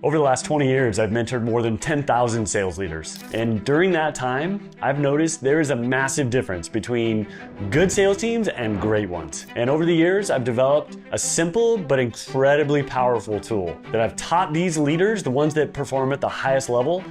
Over the last 20 years, I've mentored more than 10,000 sales leaders. And during that time, I've noticed there is a massive difference between good sales teams and great ones. And over the years, I've developed a simple but incredibly powerful tool that I've taught these leaders, the ones that perform at the highest level,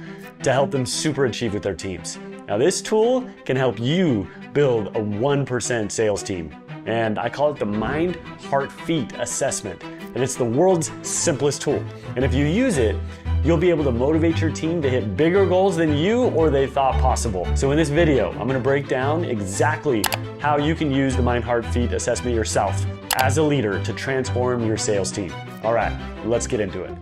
to help them super achieve with their teams. Now, this tool can help you build a 1% sales team. And I call it the Mind, Heart, Feet Assessment. And it's the world's simplest tool. And if you use it, you'll be able to motivate your team to hit bigger goals than you or they thought possible. So in this video, I'm gonna break down exactly how you can use the Mind, Heart, Feet Assessment yourself as a leader to transform your sales team. All right, let's get into it.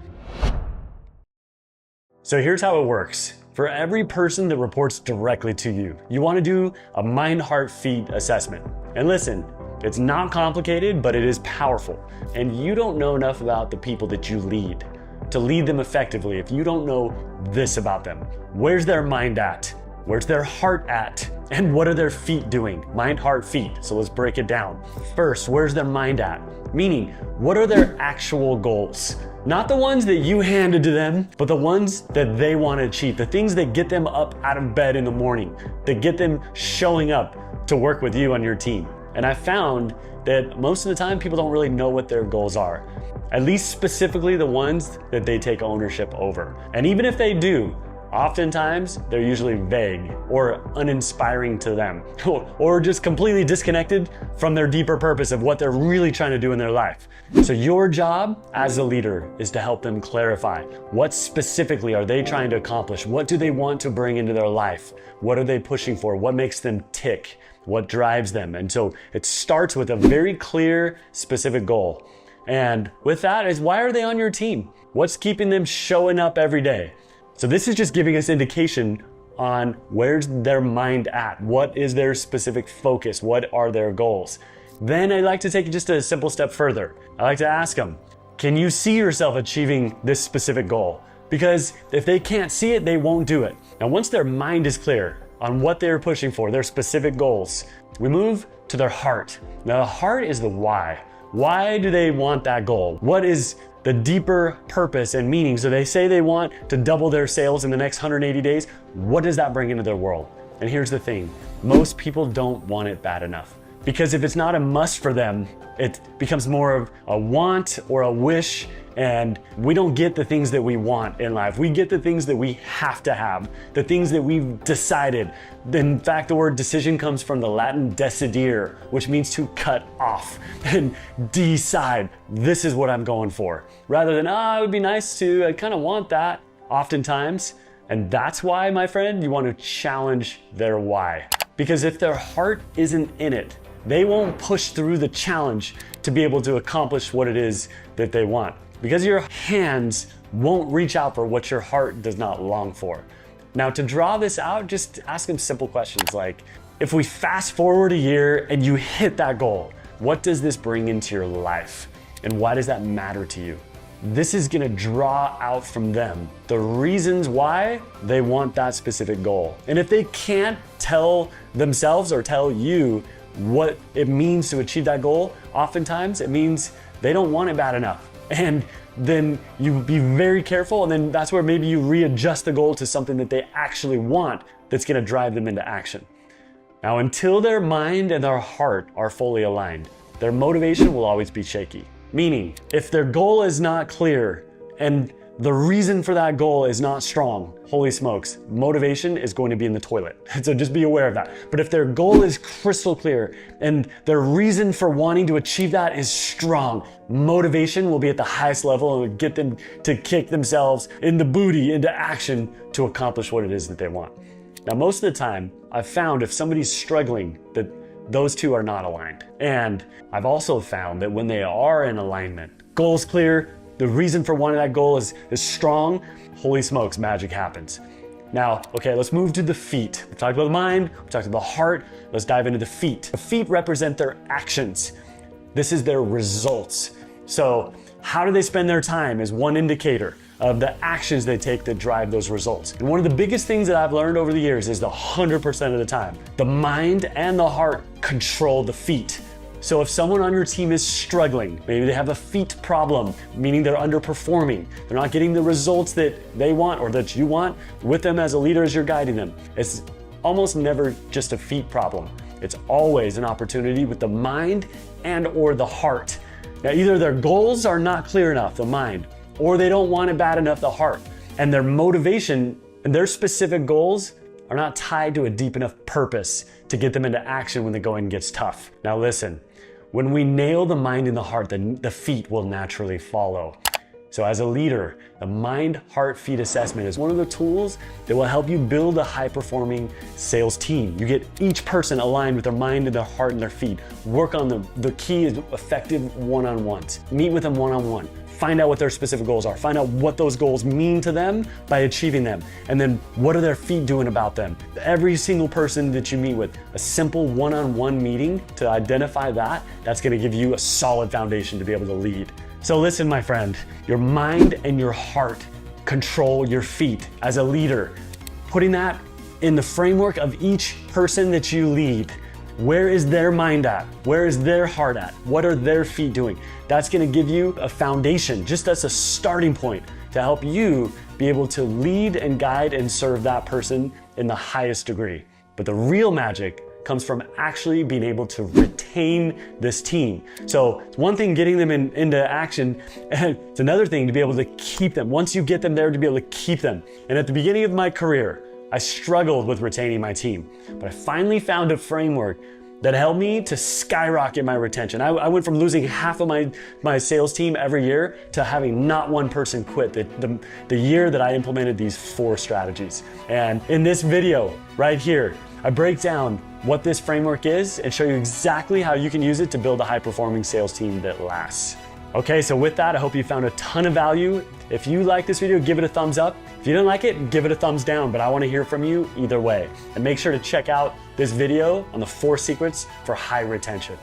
So here's how it works. For every person that reports directly to you, you wanna do a Mind, Heart, Feet Assessment. And listen, it's not complicated, but it is powerful. And you don't know enough about the people that you lead to lead them effectively if you don't know this about them. Where's their mind at? Where's their heart at? And what are their feet doing? Mind, heart, feet. So let's break it down. First, where's their mind at? Meaning, what are their actual goals? Not the ones that you handed to them, but the ones that they want to achieve. The things that get them up out of bed in the morning, that get them showing up to work with you on your team. And I found that most of the time people don't really know what their goals are, at least specifically the ones that they take ownership over. And even if they do, oftentimes they're usually vague or uninspiring to them or just completely disconnected from their deeper purpose of what they're really trying to do in their life. So your job as a leader is to help them clarify what specifically are they trying to accomplish? What do they want to bring into their life? What are they pushing for? What makes them tick? What drives them? And so it starts with a very clear, specific goal. And with that is, why are they on your team? What's keeping them showing up every day? So this is just giving us indication on where's their mind at? What is their specific focus? What are their goals? Then I like to take it just a simple step further. I like to ask them, can you see yourself achieving this specific goal? Because if they can't see it, they won't do it. Now, once their mind is clear on what they're pushing for, their specific goals, we move to their heart. Now, the heart is the why. Why do they want that goal? What is the deeper purpose and meaning? So they say they want to double their sales in the next 180 days. What does that bring into their world? And here's the thing, most people don't want it bad enough. Because if it's not a must for them, it becomes more of a want or a wish, and we don't get the things that we want in life. We get the things that we have to have, the things that we've decided. In fact, the word decision comes from the Latin decidere, which means to cut off and decide, this is what I'm going for. Rather than, it would be nice to, I kind of want that oftentimes. And that's why, my friend, you want to challenge their why. Because if their heart isn't in it, they won't push through the challenge to be able to accomplish what it is that they want. Because your hands won't reach out for what your heart does not long for. Now, to draw this out, just ask them simple questions like, if we fast forward a year and you hit that goal, what does this bring into your life? And why does that matter to you? This is gonna draw out from them the reasons why they want that specific goal. And if they can't tell themselves or tell you what it means to achieve that goal, oftentimes it means they don't want it bad enough. And then you be very careful, and then that's where maybe you readjust the goal to something that they actually want that's gonna drive them into action. Now, until their mind and their heart are fully aligned, their motivation will always be shaky. Meaning, if their goal is not clear and the reason for that goal is not strong, holy smokes, motivation is going to be in the toilet. So just be aware of that. But if their goal is crystal clear and their reason for wanting to achieve that is strong, motivation will be at the highest level and will get them to kick themselves in the booty into action to accomplish what it is that they want. Now, most of the time, I've found if somebody's struggling, that those two are not aligned. And I've also found that when they are in alignment, goals clear, the reason for wanting that goal is strong, holy smokes, magic happens. Now, okay, let's move to the feet. We talked about the mind, we talked about the heart, let's dive into the feet. The feet represent their actions. This is their results. So how do they spend their time is one indicator of the actions they take that drive those results. And one of the biggest things that I've learned over the years is 100% of the time, the mind and the heart control the feet. So if someone on your team is struggling, maybe they have a feet problem, meaning they're underperforming, they're not getting the results that they want or that you want with them as a leader as you're guiding them, it's almost never just a feet problem. It's always an opportunity with the mind and or the heart. Now, either their goals are not clear enough, the mind, or they don't want it bad enough, the heart, and their motivation and their specific goals are not tied to a deep enough purpose to get them into action when the going gets tough. Now listen, when we nail the mind and the heart, then the feet will naturally follow. So as a leader, the mind, heart, feet assessment is one of the tools that will help you build a high-performing sales team. You get each person aligned with their mind and their heart and their feet. Work on them. The key is effective one-on-ones. Meet with them one-on-one. Find out what their specific goals are. Find out what those goals mean to them by achieving them. And then what are their feet doing about them? Every single person that you meet with, a simple one-on-one meeting to identify that's gonna give you a solid foundation to be able to lead. So listen, my friend, your mind and your heart control your feet. As a leader, putting that in the framework of each person that you lead. Where is their mind at? Where is their heart at? What are their feet doing? That's gonna give you a foundation, just as a starting point to help you be able to lead and guide and serve that person in the highest degree. But the real magic comes from actually being able to retain this team. So it's one thing getting them into action, and it's another thing to be able to keep them. Once you get them there, to be able to keep them. And at the beginning of my career, I struggled with retaining my team, but I finally found a framework that helped me to skyrocket my retention. I went from losing half of my sales team every year to having not one person quit the year that I implemented these 4 strategies. And in this video right here, I break down what this framework is and show you exactly how you can use it to build a high-performing sales team that lasts. Okay, so with that, I hope you found a ton of value. If you like this video, give it a thumbs up. If you didn't like it, give it a thumbs down, but I wanna hear from you either way. And make sure to check out this video on the 4 secrets for high retention.